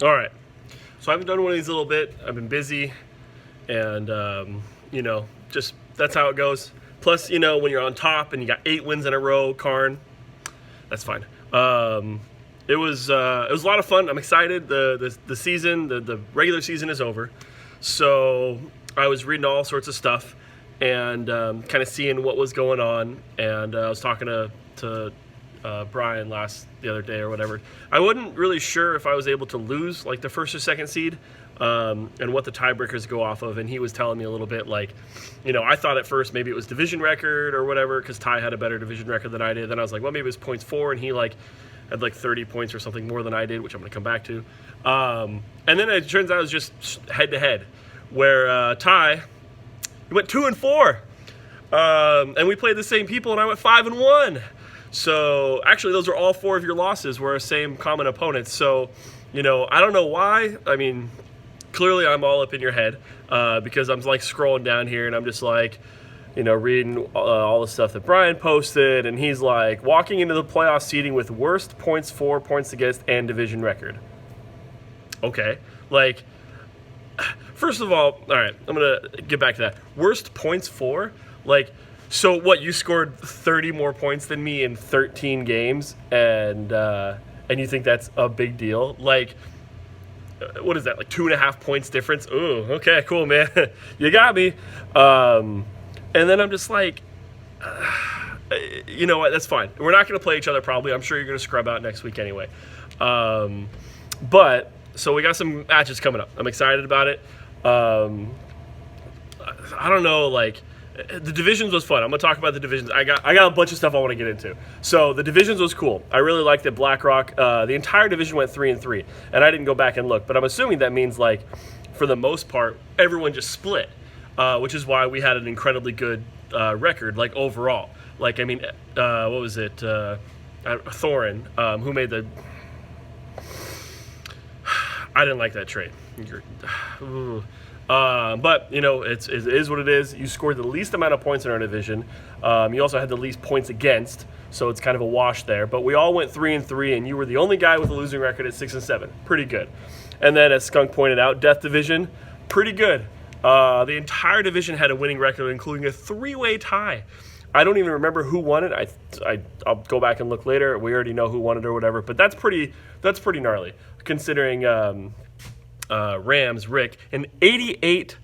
All right. So I haven't done one of these a little bit. I've been busy, and just that's how it goes. Plus, when you're on top and you got 8 wins in a row, Karn, that's fine. It was a lot of fun. I'm excited. The season, the regular season is over, so I was reading all sorts of stuff and kind of seeing what was going on. And I was talking to Brian the other day or whatever. I wasn't really sure if I was able to lose like the first or second seed, and what the tiebreakers go off of. And he was telling me a little bit like, I thought at first maybe it was division record or whatever because Ty had a better division record than I did. Then I was like, well, maybe it was points for, and he like had like 30 points or something more than I did, which I'm going to come back to. And then it turns out it was just head to head, where Ty he went 2-4, and we played the same people, and I went 5-1. So actually, those are all 4 of your losses were our same common opponents. So, I don't know why. I mean, clearly I'm all up in your head because I'm like scrolling down here and I'm just like, reading all the stuff that Brian posted, and he's like walking into the playoff seeding with worst points for, points against, and division record. Okay, like first of all right, I'm gonna get back to that. Worst points for, like. So what? You scored 30 more points than me in 13 games, and you think that's a big deal? Like, what is that? Like 2.5 points difference? Ooh, okay, cool, man. You got me. And then I'm just like, you know what? That's fine. We're not going to play each other probably. I'm sure you're going to scrub out next week anyway. But so we got some matches coming up. I'm excited about it. I don't know, like. The divisions was fun. I'm gonna talk about the divisions. I got a bunch of stuff I want to get into. So the divisions was cool. I really liked that BlackRock. The entire division went 3-3, and I didn't go back and look, but I'm assuming that means like, for the most part, everyone just split, which is why we had an incredibly good record, like overall. Like I mean, what was it? Thorin, who made the. I didn't like that trade. But it is what it is. You scored the least amount of points in our division. You also had the least points against, so it's kind of a wash there. But we all went 3-3, and you were the only guy with a losing record at 6-7. Pretty good. And then, as Skunk pointed out, Death Division, pretty good. The entire division had a winning record, including a 3-way tie. I don't even remember who won it. I'll go back and look later. We already know who won it or whatever. But that's pretty gnarly, considering. Rams, Rick, an 88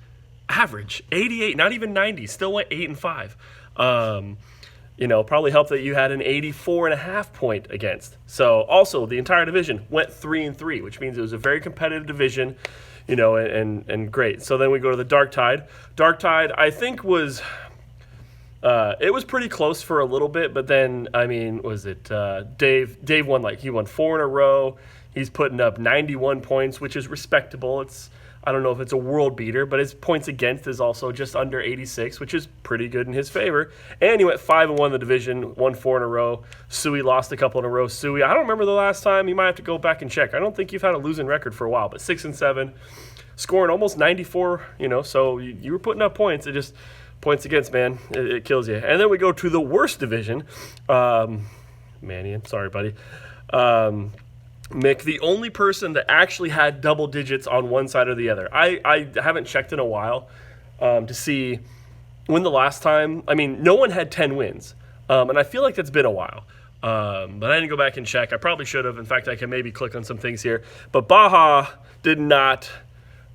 average, 88, not even 90, still went 8-5. Probably helped that you had an 84.5 point against. So also the entire division went 3-3, which means it was a very competitive division, and great. So then we go to the Dark Tide. Dark Tide, I think was. It was pretty close for a little bit, but then, I mean, was it Dave won, he won 4 in a row. He's putting up 91 points, which is respectable. I don't know if it's a world beater, but his points against is also just under 86, which is pretty good in his favor. And he went 5-1 in the division, won 4 in a row. Sui lost a couple in a row. Sui, I don't remember the last time. You might have to go back and check. I don't think you've had a losing record for a while, but 6-7, scoring almost 94, so you were putting up points. It just, points against, man, it kills you. And then we go to the worst division. Manny, I'm sorry, buddy. Mick, the only person that actually had double digits on one side or the other. I haven't checked in a while to see when the last time. I mean, no one had 10 wins, and I feel like that's been a while. But I didn't go back and check. I probably should have. In fact, I can maybe click on some things here. But Baja did not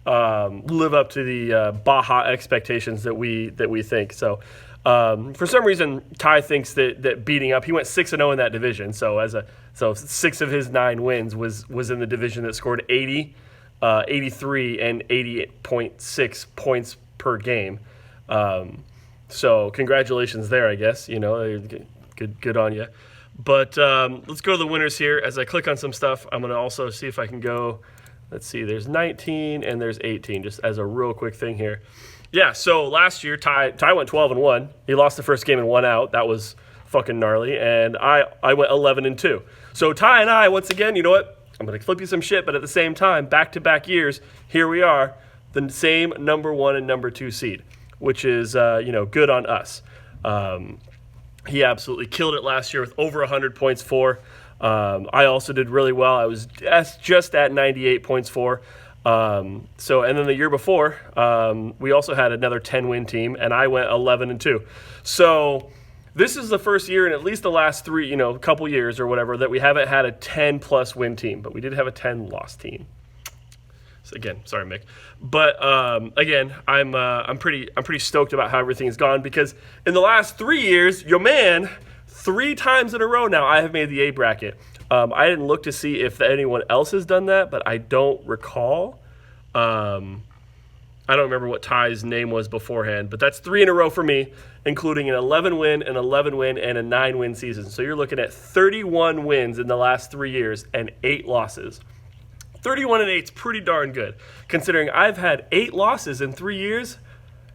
live up to the Baja expectations that we think. So for some reason, Ty thinks that beating up, he went 6-0 in that division. So 6 of his 9 wins was in the division that scored 80, 83, and 88.6 points per game. So congratulations there, I guess. Good on you. But let's go to the winners here. As I click on some stuff, I'm going to also see if I can go. Let's see, there's 19 and there's 18, just as a real quick thing here. Yeah, so last year, Ty went 12-1. He lost the first game and 1 out. That was fucking gnarly. And I went 11-2. So Ty and I, once again, you know what? I'm going to flip you some shit, but at the same time, back-to-back years, here we are, the same number 1 and number 2 seed, which is, good on us. He absolutely killed it last year with over 100 points for. I also did really well. I was just at 98 points for. And then the year before, we also had another 10-win team, and I went 11-2. So this is the first year in at least the last three, couple years or whatever, that we haven't had a 10-plus win team, but we did have a 10-loss team. So again, sorry, Mick. But again, I'm pretty stoked about how everything's gone, because in the last 3 years, your man, 3 times in a row now, I have made the A bracket. I didn't look to see if anyone else has done that, but I don't recall. I don't remember what Ty's name was beforehand, but that's 3 in a row for me, including an 11-win, an 11-win, and a 9-win season. So you're looking at 31 wins in the last 3 years and 8 losses. 31-8 is pretty darn good, considering I've had 8 losses in 3 years.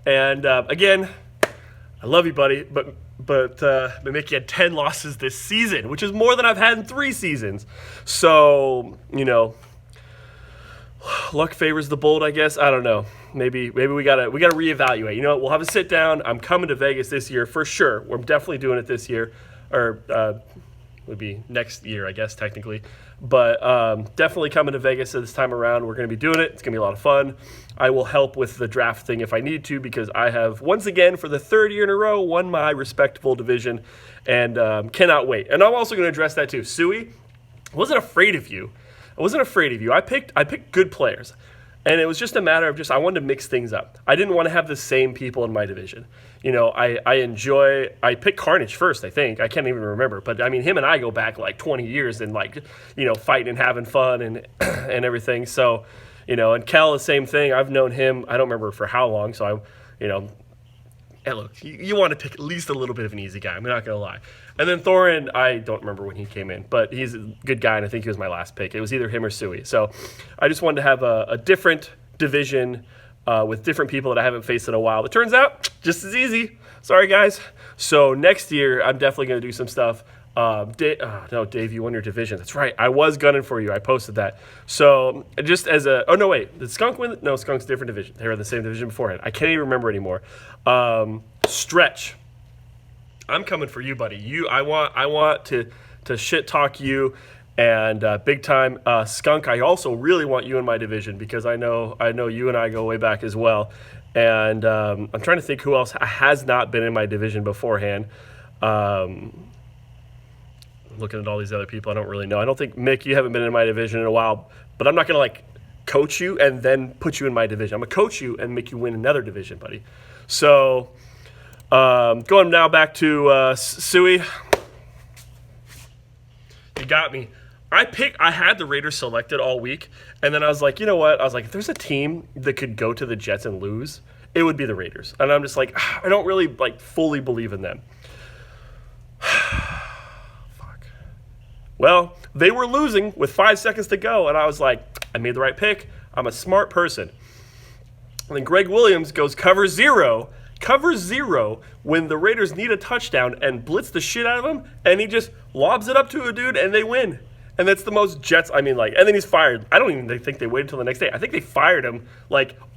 And again, I love you, buddy, but Mickey had 10 losses this season, which is more than I've had in 3 seasons. So, luck favors the bold, I guess. I don't know. Maybe we gotta reevaluate. You know what? We'll have a sit down. I'm coming to Vegas this year for sure. We're definitely doing it this year, or would be next year, I guess, technically. But definitely coming to Vegas this time around. We're going to be doing it. It's going to be a lot of fun. I will help with the draft thing if I need to, because I have, once again, for the 3rd year in a row, won my respectable division, and cannot wait. And I'm also going to address that too. Suey, I wasn't afraid of you. I picked good players. And it was just a matter of I wanted to mix things up. I didn't want to have the same people in my division. I picked Carnage first, I think. I can't even remember. But, I mean, him and I go back like 20 years and, fighting and having fun and and everything. So, and Kel, the same thing. I've known him, I don't remember for how long. So, hey, look, you want to pick at least a little bit of an easy guy. I'm not going to lie. And then Thorin, I don't remember when he came in, but he's a good guy, and I think he was my last pick. It was either him or Suey. So I just wanted to have a different division with different people that I haven't faced in a while. It turns out just as easy. Sorry, guys. So next year, I'm definitely going to do some stuff. Dave, you won your division. That's right. I was gunning for you. I posted that. So just as did Skunk win? No, Skunk's a different division. They were in the same division beforehand. I can't even remember anymore. Stretch. I'm coming for you, buddy. I want to shit talk you, and big time. Skunk, I also really want you in my division, because I know you and I go way back as well. And I'm trying to think who else has not been in my division beforehand. Looking at all these other people, I don't really know. I don't think, Mick, you haven't been in my division in a while, but I'm not going to coach you and then put you in my division. I'm going to coach you and make you win another division, buddy. So going now back to Suey. You got me. I had the Raiders selected all week, and then I was like, you know what? I was like, if there's a team that could go to the Jets and lose, it would be the Raiders. And I'm just like, I don't really fully believe in them. Fuck. Well, they were losing with 5 seconds to go, and I was like, I made the right pick. I'm a smart person. And then Greg Williams goes cover zero when the Raiders need a touchdown, and blitz the shit out of him, and he just lobs it up to a dude, and they win. And that's the most Jets, and then he's fired. I don't even think they waited until the next day. I think they fired him,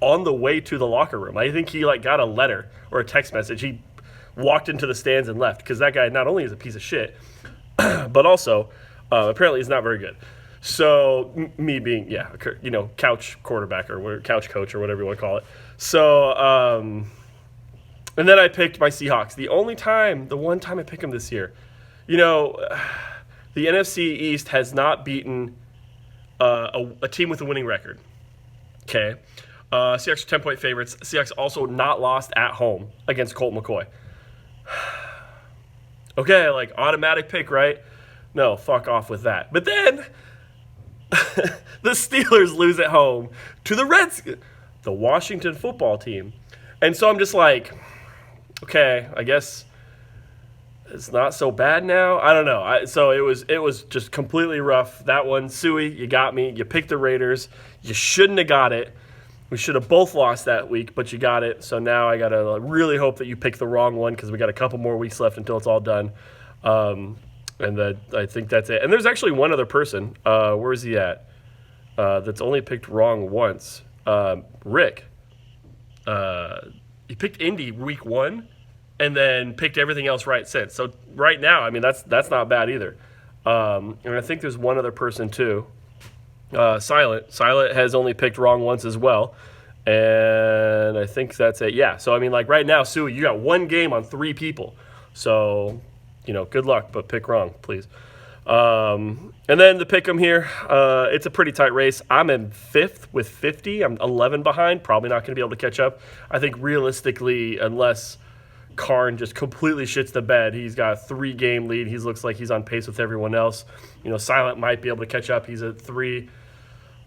on the way to the locker room. I think he, got a letter or a text message. He walked into the stands and left, because that guy not only is a piece of shit, but also apparently he's not very good. So me being, couch quarterback or couch coach or whatever you want to call it. So, and then I picked my Seahawks. The one time I picked them this year, the NFC East has not beaten a team with a winning record. Okay. Seahawks are 10-point favorites. Seahawks also not lost at home against Colt McCoy. Okay, automatic pick, right? No, fuck off with that. But then the Steelers lose at home to the Washington football team. And so I'm just like, okay, I guess it's not so bad now. I don't know. So it was just completely rough. That one, Suey, you got me. You picked the Raiders. You shouldn't have got it. We should have both lost that week, but you got it. So now I got to really hope that you picked the wrong one, because we got a couple more weeks left until it's all done. I think that's it. And there's actually one other person. Where is he at? That's only picked wrong once. Rick. He picked Indy week 1 and then picked everything else right since. So right now, that's not bad either. And I think there's one other person too. Silent. Silent has only picked wrong once as well. And I think that's it. Yeah. So, I mean, like right now, Sue, you got one game on 3 people. So, good luck, but pick wrong, please. And then the pick 'em here, it's a pretty tight race. I'm in 5th with 50. I'm 11 behind. Probably not going to be able to catch up. I think realistically, unless Karn just completely shits the bed, he's got a 3-game lead. He looks like he's on pace with everyone else. Silent might be able to catch up. He's at 3.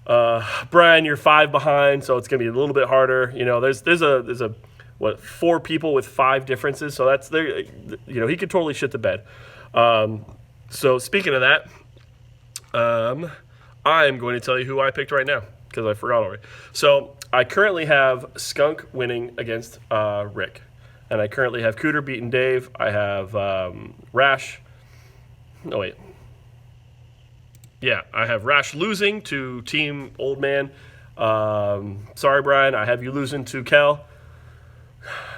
Brian, you're 5 behind, so it's going to be a little bit harder. There's a 4 people with 5 differences, so that's there. He could totally shit the bed. So speaking of that, I'm going to tell you who I picked right now because I forgot already. So I currently have Skunk winning against Rick, and I currently have Cooter beating Dave. I have Rash. No wait. Yeah, I have Rash losing to Team Old Man. Sorry, Brian. I have you losing to Kel.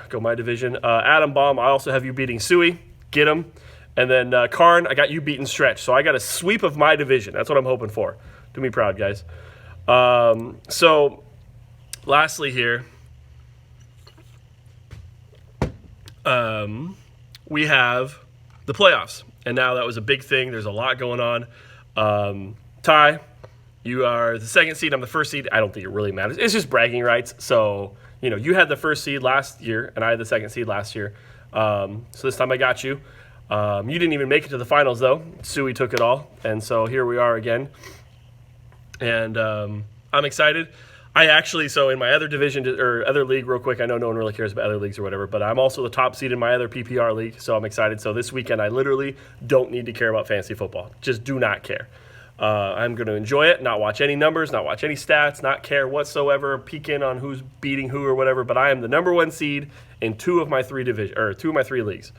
Go my division. Adam Baum, I also have you beating Suey. Get him. And then Karn, I got you beating Stretch. So I got a sweep of my division. That's what I'm hoping for. Do me proud, guys. So lastly here, we have the playoffs. And now that was a big thing. There's a lot going on. Ty, you are the 2nd seed. I'm the 1st seed. I don't think it really matters. It's just bragging rights. So, you had the 1st seed last year, and I had the 2nd seed last year. So this time I got you. You didn't even make it to the finals, though. Suey took it all. And so here we are again. And I'm excited. So in my other division, or other league, real quick, I know no one really cares about other leagues or whatever, but I'm also the top seed in my other PPR league, so I'm excited. So this weekend, I literally don't need to care about fantasy football. Just do not care. I'm going to enjoy it, not watch any numbers, not watch any stats, not care whatsoever, peek in on who's beating who or whatever, but I am the number 1 seed in 2 of my 3 leagues.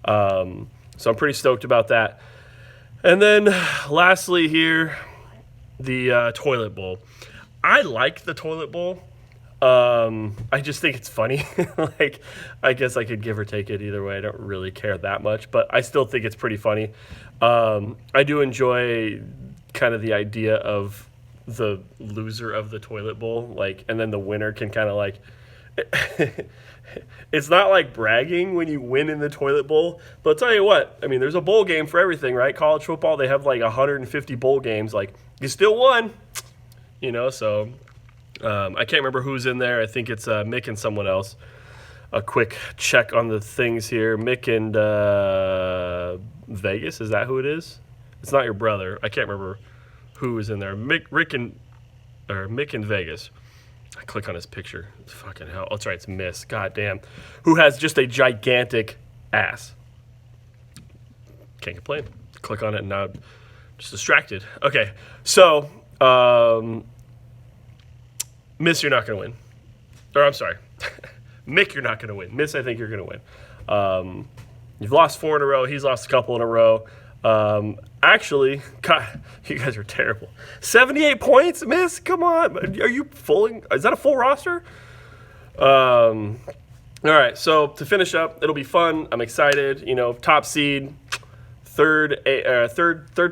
So I'm pretty stoked about that. And then lastly here, the toilet bowl. I like the toilet bowl. I just think it's funny. I guess I could give or take it either way. I don't really care that much, but I still think it's pretty funny. I do enjoy kind of the idea of the loser of the toilet bowl, and then the winner can kind of it's not like bragging when you win in the toilet bowl, but I'll tell you what, I mean, there's a bowl game for everything, right? College football, they have 150 bowl games. You still won, so I can't remember who's in there. I think it's Mick and someone else. A quick check on the things here. Mick and Vegas, is that who it is? It's not your brother. I can't remember who is in there. Mick and Vegas. I click on his picture. It's fucking hell. Oh, that's right. It's Miss. God damn. Who has just a gigantic ass. Can't complain. Click on it and now I'm just distracted. Okay. So, Miss, you're not going to win. Or I'm sorry. Mick, you're not going to win. Miss, I think you're going to win. You've lost 4 in a row. He's lost a couple in a row. Actually, God, you guys are terrible. 78 points, Miss? Come on. Are you fooling? Is that a full roster? All right, so to finish up, it'll be fun. I'm excited. Top seed, third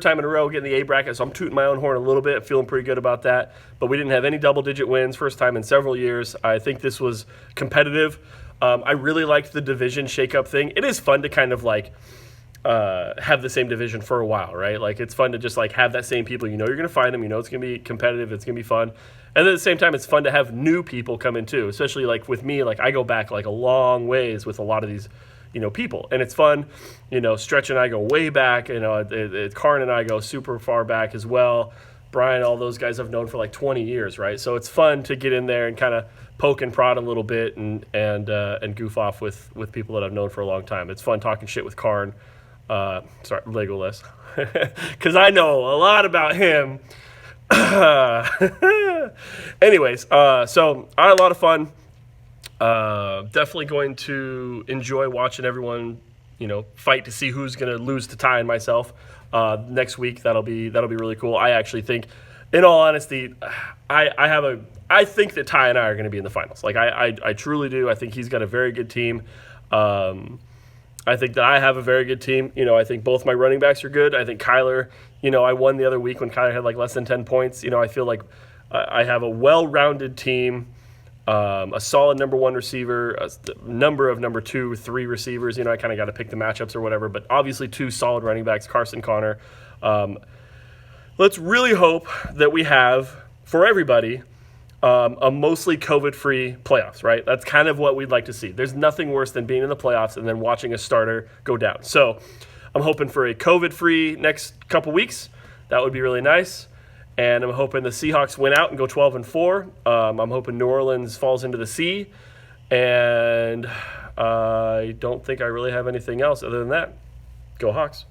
time in a row getting the A bracket, so I'm tooting my own horn a little bit, feeling pretty good about that. But we didn't have any double-digit wins, first time in several years. I think this was competitive. I really liked the division shake-up thing. It is fun to kind of have the same division for a while, right? It's fun to just have that same people. You're going to find them. It's going to be competitive. It's going to be fun. And at the same time, it's fun to have new people come in too, especially with me. I go back a long ways with a lot of these, people. And it's fun. Stretch and I go way back. Karn and I go super far back as well. Brian, all those guys I've known for 20 years, right? So it's fun to get in there and kind of poke and prod a little bit and goof off with people that I've known for a long time. It's fun talking shit with Karn. Sorry, Legolas, because I know a lot about him. Anyways, so I had a lot of fun. Definitely going to enjoy watching everyone, fight to see who's going to lose to Ty and myself next week. That'll be really cool. I actually think, in all honesty, I think that Ty and I are going to be in the finals. I truly do. I think he's got a very good team. I think that I have a very good team. I think both my running backs are good. I think Kyler, I won the other week when Kyler had like less than 10 points. I feel like I have a well-rounded team, a solid number one receiver, a number of number 2, 3 receivers. I kind of got to pick the matchups or whatever, but obviously 2 solid running backs, Carson, Connor. Let's really hope that we have, for everybody, a mostly COVID-free playoffs, right? That's kind of what we'd like to see. There's nothing worse than being in the playoffs and then watching a starter go down. So I'm hoping for a COVID-free next couple weeks. That would be really nice. And I'm hoping the Seahawks win out and go 12-4. I'm hoping New Orleans falls into the sea. And I don't think I really have anything else other than that. Go Hawks.